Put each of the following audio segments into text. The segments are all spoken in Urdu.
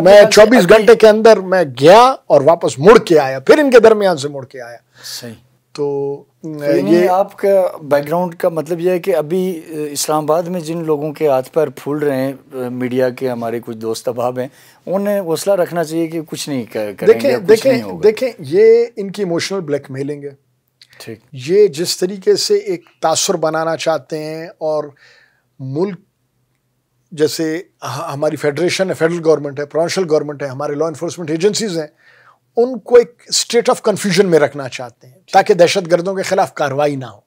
میں 24 گھنٹے کے اندر میں گیا اور واپس مڑ کے آیا، پھر ان کے درمیان سے مڑ کے آیا. صحیح. تو یہ آپ کا بیک گراؤنڈ کا مطلب یہ ہے کہ ابھی اسلام آباد میں جن لوگوں کے ہاتھ پر پھول رہے ہیں، میڈیا کے ہمارے کچھ دوست احباب ہیں، انہیں حوصلہ رکھنا چاہیے کہ کچھ نہیں کریں گے، کچھ نہیں ہوگا. دیکھیں یہ ان کی ایموشنل بلیک میلنگ ہے. ٹھیک. یہ جس طریقے سے ایک تاثر بنانا چاہتے ہیں، اور ملک جیسے ہماری فیڈریشن ہے، فیڈرل گورنمنٹ ہے، پروونشل گورنمنٹ ہے، ہمارے لا انفورسمنٹ ایجنسیز ہیں، ان کو ایک اسٹیٹ آف کنفیوژن میں رکھنا چاہتے ہیں تاکہ دہشت گردوں کے خلاف کارروائی نہ ہو،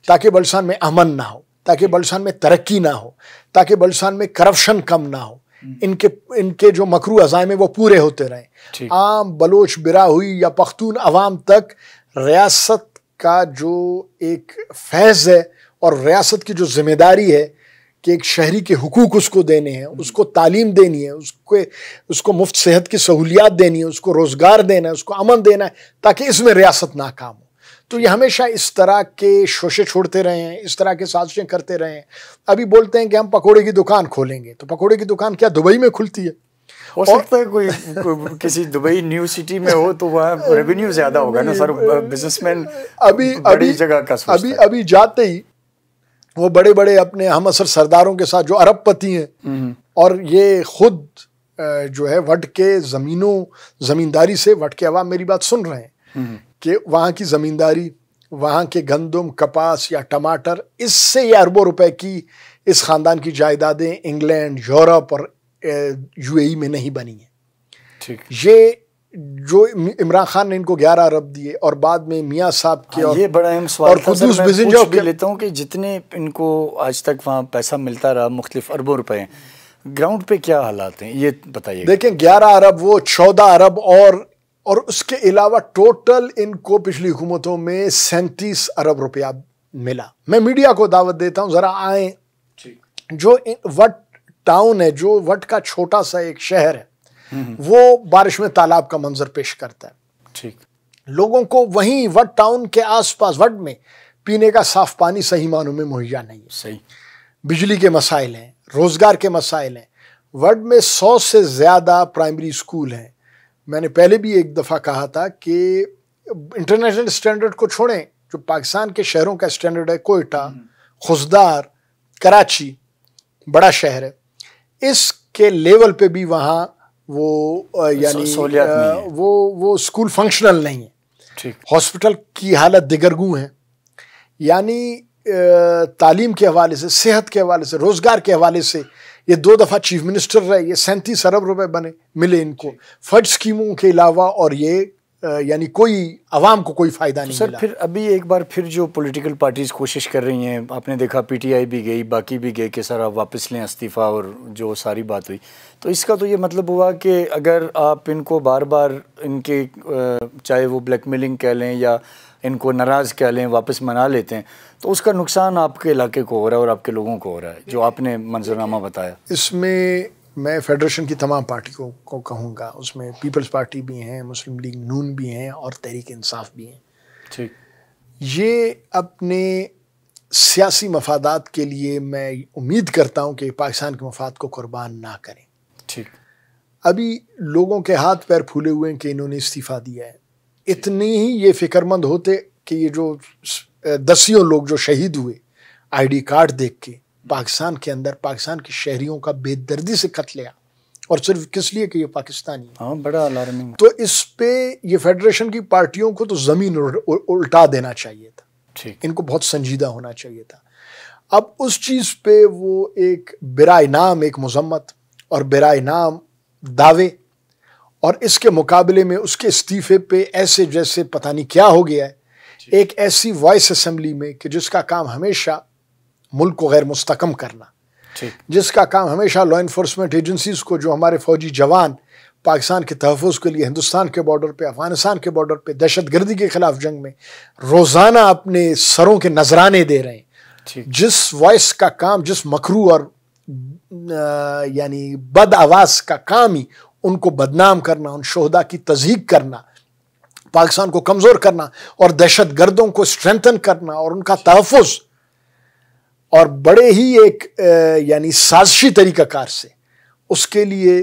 تاکہ بلوچستان میں امن نہ ہو، تاکہ بلوچستان میں ترقی نہ ہو، تاکہ بلوچستان میں کرپشن کم نہ ہو، ان کے جو مکرو عزائم ہیں وہ پورے ہوتے رہیں. عام بلوچ برا ہوئی یا پختون عوام تک ریاست کا جو ایک فیض ہے اور ریاست کی جو ذمہ داری ہے کہ ایک شہری کے حقوق اس کو دینے ہیں، اس کو تعلیم دینی ہے، اس کو مفت صحت کی سہولیات دینی ہے، اس کو روزگار دینا ہے، اس کو امن دینا ہے، تاکہ اس میں ریاست ناکام ہو. تو یہ ہمیشہ اس طرح کے شوشے چھوڑتے رہے ہیں، اس طرح کے سازشیں کرتے رہے ہیں. ابھی بولتے ہیں کہ ہم پکوڑے کی دکان کھولیں گے، تو پکوڑے کی دکان کیا دبئی میں کھلتی ہے؟ ہو سکتا ہے کوئی کسی دبئی نیو سٹی میں ہو تو وہاں ریونیو زیادہ ہوگا نا سر. بزنس مین بڑی جگہ کا سوچتا ہے. ابھی جاتے ہی وہ بڑے بڑے اپنے ہم اثر سرداروں کے ساتھ جو ارب پتی ہیں، اور یہ خود جو ہے وٹ کے زمینداری سے وٹ کے عوام میری بات سن رہے ہیں کہ وہاں کی زمینداری، وہاں کے گندم، کپاس یا ٹماٹر، اس سے یہ اربوں روپے کی اس خاندان کی جائیدادیں انگلینڈ، یورپ اور یو اے ای میں نہیں بنی ہیں. یہ جو عمران خان نے ان کو 11 ارب دیے، اور بعد میں میاں صاحب کے، یہ بڑا اہم سوال تھا سر. میں پوچھ بھی لیتا ہوں کہ جتنے ان کو آج تک وہاں پیسہ ملتا رہا، مختلف اربوں روپے، گراؤنڈ پہ کیا حالات ہیں یہ بتائیے. دیکھیں 11 ارب وہ 14 ارب اور اس کے علاوہ ٹوٹل ان کو پچھلی حکومتوں میں 37 ارب روپیہ ملا. میں میڈیا کو دعوت دیتا ہوں ذرا آئیں. جو وٹ ٹاؤن ہے، جو وٹ کا چھوٹا سا ایک شہر ہے، وہ بارش میں تالاب کا منظر پیش کرتا ہے. ٹھیک. لوگوں کو وہیں وٹ ٹاؤن کے آس پاس وٹ میں پینے کا صاف پانی صحیح معنوں میں مہیا نہیں ہے. صحیح. بجلی کے مسائل ہیں، روزگار کے مسائل ہیں. وٹ میں 100 سے زیادہ پرائمری اسکول ہیں. میں نے پہلے بھی ایک دفعہ کہا تھا کہ انٹرنیشنل اسٹینڈرڈ کو چھوڑیں، جو پاکستان کے شہروں کا اسٹینڈرڈ ہے، کوئٹہ، خوزدار، کراچی بڑا شہر ہے، اس کے لیول پہ بھی وہاں وہ یعنی وہ اسکول فنکشنل نہیں ہے. ہاسپٹل کی حالت دگرگوں ہے. یعنی تعلیم کے حوالے سے، صحت کے حوالے سے، روزگار کے حوالے سے یہ 2 دفعہ چیف منسٹر رہے، یہ 37 ارب روپے ملے ان کو فنڈ اسکیموں کے علاوہ، اور یہ یعنی کوئی عوام کو کوئی فائدہ نہیں ملا. سر پھر ابھی ایک بار پھر جو پولیٹیکل پارٹیز کوشش کر رہی ہیں، آپ نے دیکھا پی ٹی آئی بھی گئی، باقی بھی گئے کہ سر آپ واپس لیں استعفیٰ، اور جو ساری بات ہوئی، تو اس کا تو یہ مطلب ہوا کہ اگر آپ ان کو بار بار ان کے چاہے وہ بلیک میلنگ کہہ لیں یا ان کو ناراض کہہ لیں، واپس منا لیتے ہیں، تو اس کا نقصان آپ کے علاقے کو ہو رہا ہے اور آپ کے لوگوں کو ہو رہا ہے، جو آپ نے منظرنامہ بتایا. اس میں میں فیڈریشن کی تمام پارٹیوں کو کہوں گا، اس میں پیپلز پارٹی بھی ہیں، مسلم لیگ نون بھی ہیں، اور تحریک انصاف بھی ہیں. ٹھیک. یہ اپنے سیاسی مفادات کے لیے میں امید کرتا ہوں کہ پاکستان کے مفاد کو قربان نہ کریں. ٹھیک. ابھی لوگوں کے ہاتھ پیر پھولے ہوئے ہیں کہ انہوں نے استعفیٰ دیا ہے. اتنی ہی یہ فکر مند ہوتے کہ یہ جو 10 لوگ جو شہید ہوئے آئی ڈی کارڈ دیکھ کے، پاکستان کے اندر پاکستان کے شہریوں کا بے دردی سے قتل عام، اور صرف کس لیے کہ یہ پاکستانی ہیں. ہاں بڑا الارمنگ. تو اس پہ یہ فیڈریشن کی پارٹیوں کو تو زمین الٹا دینا چاہیے تھا. ٹھیک. ان کو بہت سنجیدہ ہونا چاہیے تھا. اب اس چیز پہ وہ ایک برائے نام ایک مذمت اور برائے نام دعوے، اور اس کے مقابلے میں اس کے استعفے پہ ایسے جیسے پتہ نہیں کیا ہو گیا ہے. ایک ایسی وائس اسمبلی میں کہ جس کا کام ہمیشہ ملک کو غیر مستحکم کرنا، جس کا کام ہمیشہ لا انفورسمنٹ ایجنسیز کو، جو ہمارے فوجی جوان پاکستان کے تحفظ کے لیے ہندوستان کے بارڈر پہ، افغانستان کے بارڈر پہ دہشت گردی کے خلاف جنگ میں روزانہ اپنے سروں کے نذرانے دے رہے ہیں، جس وائس کا کام، جس مکرو اور یعنی بد آواز کا کام ہی ان کو بدنام کرنا، ان شہداء کی تضحیک کرنا، پاکستان کو کمزور کرنا اور دہشت گردوں کو اسٹرینتھن کرنا اور ان کا تحفظ، اور بڑے ہی ایک یعنی سازشی طریقہ کار سے اس کے لیے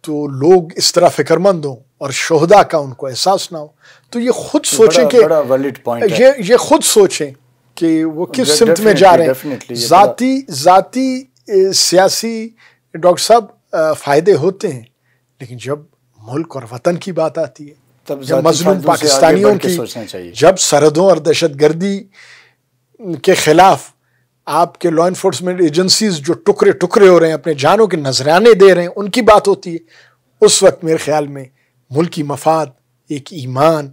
تو لوگ اس طرح فکر مند ہوں اور شہداء کا ان کو احساس نہ ہو، تو یہ خود سوچیں کہ بڑا ویلڈ پوائنٹ ہے، یہ خود سوچیں کہ وہ کس سمت میں جا رہے ہیں۔ ذاتی سیاسی ڈاکٹر صاحب فائدے ہوتے ہیں، لیکن جب ملک اور وطن کی بات آتی ہے، جب مظلوم پاکستانیوں کی، جب سرحدوں اور دہشت گردی کے خلاف آپ کے لا انفورسمنٹ ایجنسیز جو ٹکڑے ٹکڑے ہو رہے ہیں، اپنے جانوں کے نذرانے دے رہے ہیں، ان کی بات ہوتی ہے، اس وقت میرے خیال میں ملکی مفاد، ایک ایمان،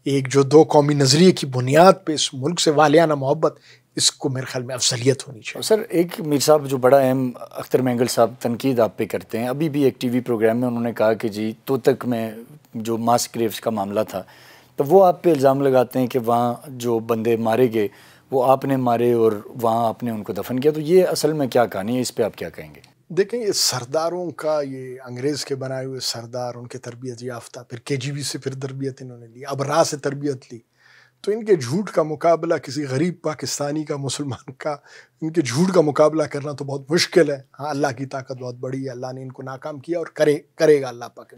ایک جو دو قومی نظریے کی بنیاد پہ اس ملک سے والیانہ محبت، اس کو میرے خیال میں افضلیت ہونی چاہیے۔ سر ایک میر صاحب جو بڑا اہم، اختر مینگل صاحب تنقید آپ پہ کرتے ہیں، ابھی بھی ایک ٹی وی پروگرام میں انہوں نے کہا کہ جی توتک میں جو ماس گریوز کا معاملہ تھا، تو وہ آپ پہ الزام لگاتے ہیں کہ وہاں جو بندے مارے گئے وہ آپ نے مارے اور وہاں آپ نے ان کو دفن کیا، تو یہ اصل میں کیا کہانی ہے، اس پہ آپ کیا کہیں گے؟ دیکھیں، یہ سرداروں کا، یہ انگریز کے بنائے ہوئے سردار، ان کے تربیت یافتہ، پھر KGB سے پھر تربیت انہوں نے لی، اب راہ سے تربیت لی، تو ان کے جھوٹ کا مقابلہ کسی غریب پاکستانی کا، مسلمان کا، ان کے جھوٹ کا مقابلہ کرنا تو بہت مشکل ہے۔ ہاں، اللہ کی طاقت بہت بڑی ہے، اللہ نے ان کو ناکام کیا اور کرے گا اللہ پاک،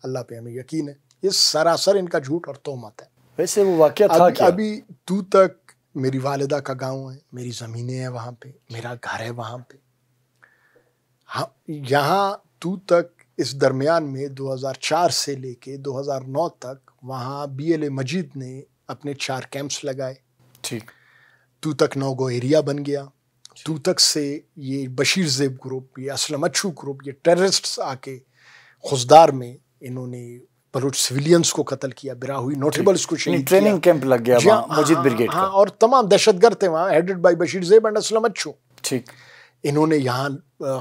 اللہ پہ ہمیں یقین ہے۔ یہ سراسر ان کا جھوٹ اور تہمت ہے۔ ویسے وہ واقعہ تھا کیا؟ ابھی تو تک میری والدہ کا گاؤں ہے، میری زمینیں ہیں وہاں پہ، میرا گھر ہے وہاں پہ، یہاں تو تک اس درمیان میں 2004 سے لے کے 2009 تک وہاں BLA مجید نے اپنے 4 کیمپس لگائے، ٹھیک، تو تک نوگو ایریا بن گیا، تو تک سے یہ بشیر زیب گروپ، یہ اسلم اچھو گروپ، یہ ٹیررسٹس آ کے خزدار میں انہوں نے بلوچ سویلینز کو قتل کیا، براہوئی نوٹیبلز کو شہید کیا، ٹریننگ کیمپ لگ گیا وہاں مجید بریگیڈ کا، اور تمام دہشت گرد تھے وہاں، ہیڈڈ بائی بشیر زیب اینڈ اسلم اچھو۔ ٹھیک، انہوں نے یہاں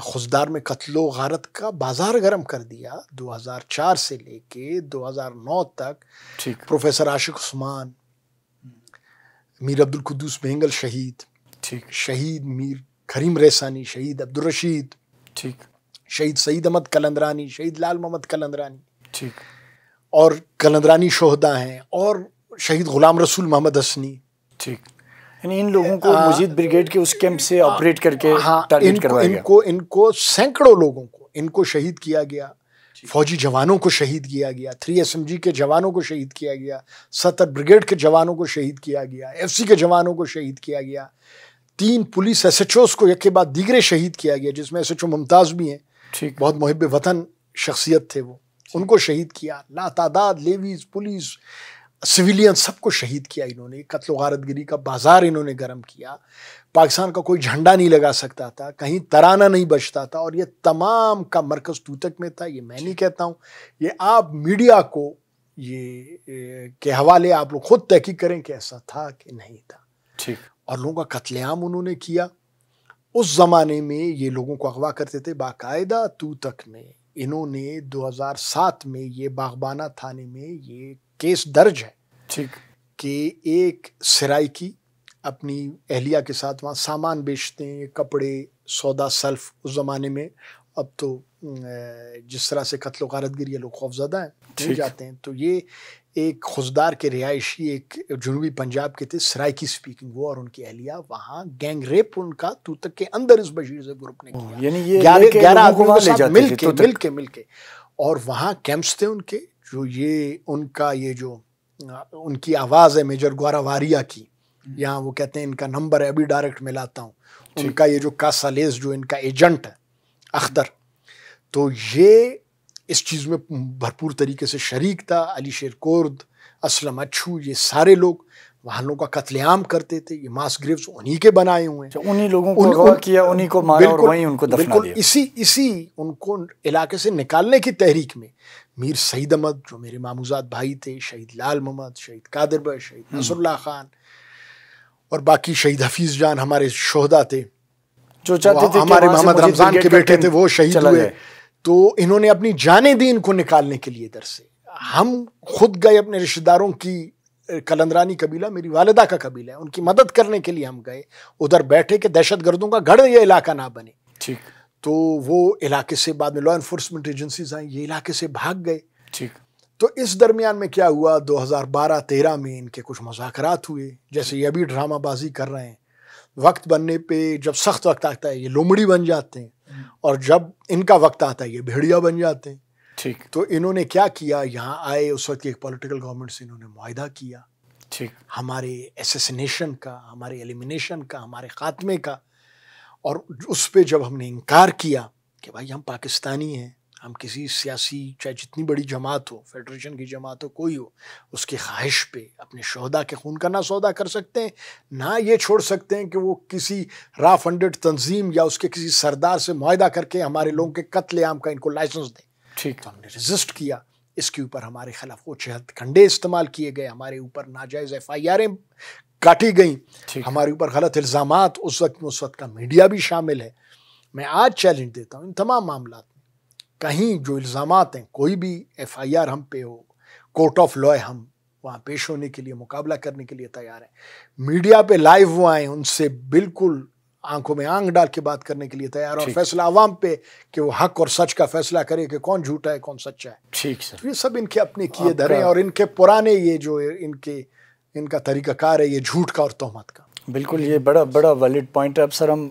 خزدار میں قتل و غارت کا بازار گرم کر دیا 2004 سے لے کے 2009 تک۔ ٹھیک، پروفیسر عاشق عثمان، میر عبدالقدوس بہنگل شہید، ٹھیک، شہید میر کریم ریسانی، شہید عبدالرشید، ٹھیک، شہید سعید احمد کلندرانی، شہید لال محمد کلندرانی، ٹھیک، اور کلندرانی شہداء ہیں، اور شہید غلام رسول محمد حسنی۔ ٹھیک، یعنی ان لوگوں کو مجید بریگیڈ کے اس کیمپ سے آپریٹ کر کے ٹارگیٹ کروایا گیا۔ ان کو سینکڑوں لوگوں کو ان کو شہید کیا گیا، فوجی جوانوں کو شہید کیا گیا، 3SMG کے جوانوں کو شہید کیا گیا، 70 بریگیڈ کے جوانوں کو شہید کیا گیا، FC کے جوانوں کو شہید کیا گیا، 3 پولیس SHOs کو یک کے بعد دیگرے شہید کیا گیا، جس میں SHO ممتاز بھی ہیں، بہت محب وطن شخصیت تھے وہ، ان کو شہید کیا، لا تعداد لیویز، پولیس، سویلین، سب کو شہید کیا انہوں نے۔ قتل و غارت گری کا بازار انہوں نے گرم کیا، پاکستان کا کوئی جھنڈا نہیں لگا سکتا تھا، کہیں ترانہ نہیں بجتا تھا، اور یہ تمام کا مرکز توتک میں تھا۔ یہ میں نہیں کہتا ہوں، یہ آپ میڈیا کو یہ کے حوالے آپ لوگ خود تحقیق کریں کہ ایسا تھا کہ نہیں تھا۔ ٹھیک، اور لوگوں کا قتل عام انہوں نے کیا۔ اس زمانے میں یہ لوگوں کو اغوا کرتے تھے باقاعدہ۔ توتک میں انہوں نے 2007 میں یہ باغبانہ تھانے میں یہ کیس درج ہے، ٹھیک، کہ ایک سرائکی اپنی اہلیہ کے ساتھ وہاں سامان بیچتے ہیں، کپڑے، سودا، سلف، اس زمانے میں۔ اب تو جس طرح سے قتل و غارت گری لوگ خوفزدہ ہیں، نہیں جاتے ہیں۔ تو یہ ایک خزدار کے رہائشی ایک جنوبی پنجاب کے تھے، سرائکی سپیکنگ، وہ اور ان کی اہلیہ، وہاں گینگ ریپ ان کا توتک کے اندر اس بشیر سے گروپ نے کیا، یعنی یہ 11 آدمیوں کے ساتھ مل کے، اور وہاں کیمپس تھے ان کے، جو یہ ان کا یہ جو ان کی آواز ہے میجر گوارا واریا کی، یہاں وہ کہتے ہیں ان کا نمبر ہے، ابھی ڈائریکٹ میں لاتا ہوں، ان کا یہ جو کاسالیز جو ان کا ایجنٹ ہے اختر، تو یہ اس چیز میں بھرپور طریقے سے شریک تھا۔ علی شیر کرد، اسلم اچھو، یہ سارے لوگ وہاں لوگوں کا قتل عام کرتے تھے۔ یہ ماس گریوز انہی کے بنائے ہوئے ہیں، انہی لوگوں کو اغوا کیا، انہی کو مارا اور وہیں ان کو دفنا دیا۔ اسی ان کو علاقے سے نکالنے کی تحریک میں میر سعید احمد جو میرے ماموزاد بھائی تھے، شہید لال محمد، شہید قادر بھائی، شہید نصر اللہ خان، اور باقی شہید حفیظ جان ہمارے شہداء تھے، جو چاہتے تھے ہمارے محمد رمضان کے بیٹے تھے، وہ شہید ہوئے۔ تو انہوں نے اپنی جانیں دی ان کو نکالنے کے لیے ادھر سے۔ ہم خود گئے اپنے رشتہ داروں کی، کلندرانی قبیلہ میری والدہ کا قبیلہ ہے، ان کی مدد کرنے کے لیے ہم گئے، ادھر بیٹھے کہ دہشت گردوں کا گڑھ یہ علاقہ نہ بنے۔ ٹھیک، تو وہ علاقے سے بعد میں لا انفورسمنٹ ایجنسیز آئیں، یہ علاقے سے بھاگ گئے۔ ٹھیک، تو اس درمیان میں کیا ہوا، 2012-13 میں ان کے کچھ مذاکرات ہوئے، جیسے یہ ابھی ڈرامہ بازی کر رہے ہیں، وقت بننے پہ جب سخت وقت آتا ہے یہ لومڑی بن جاتے ہیں، اور جب ان کا وقت آتا ہے یہ بھیڑیا بن جاتے ہیں۔ ٹھیک. تو انہوں نے کیا کیا, یہاں آئے اس وقت کی ایک پولیٹیکل گورنمنٹ سے انہوں نے معاہدہ کیا ٹھیک. ہمارے ایسیسینیشن کا, ہمارے ایلیمینیشن کا, ہمارے خاتمے کا. اور اس پہ جب ہم نے انکار کیا کہ بھائی ہم پاکستانی ہیں, ہم کسی سیاسی, چاہے جتنی بڑی جماعت ہو, فیڈریشن کی جماعت ہو, کوئی ہو, اس کی خواہش پہ اپنے شہداء کے خون کا نہ سودا کر سکتے ہیں, نہ یہ چھوڑ سکتے ہیں کہ وہ کسی را فنڈڈ تنظیم یا اس کے کسی سردار سے معاہدہ کر کے ہمارے لوگوں کے قتل عام کا ان کو لائسنس دیں. ٹھیک. تو ہم نے ریزسٹ کیا. اس کے اوپر ہمارے خلاف وہ 6 ہتھ کنڈے استعمال کیے گئے, ہمارے اوپر ناجائز FIRیں کاٹی گئیں, ہمارے اوپر غلط الزامات, اس وقت کا میڈیا بھی شامل ہے. میں آج چیلنج دیتا ہوں ان تمام معاملات میں, کہیں جو الزامات ہیں, کوئی بھی FIR ہم پہ ہو, کورٹ آف لا ہم وہاں پیش ہونے کے لیے, مقابلہ کرنے کے لیے تیار ہیں. میڈیا پہ لائیو وہ آئیں, ان سے بالکل آنکھوں میں آنکھ ڈال کے بات کرنے کے لیے تیار, اور فیصلہ عوام پہ کہ وہ حق اور سچ کا فیصلہ کرے کہ کون جھوٹا ہے کون سچا ہے. ٹھیک سر. یہ سب ان کے اپنے کیے دھرے, اور ان کے پرانے یہ جو ان کا طریقہ کار ہے یہ جھوٹ کا اور تہمت کا. بالکل, یہ بڑا ویلڈ پوائنٹ ہے. اب سر ہم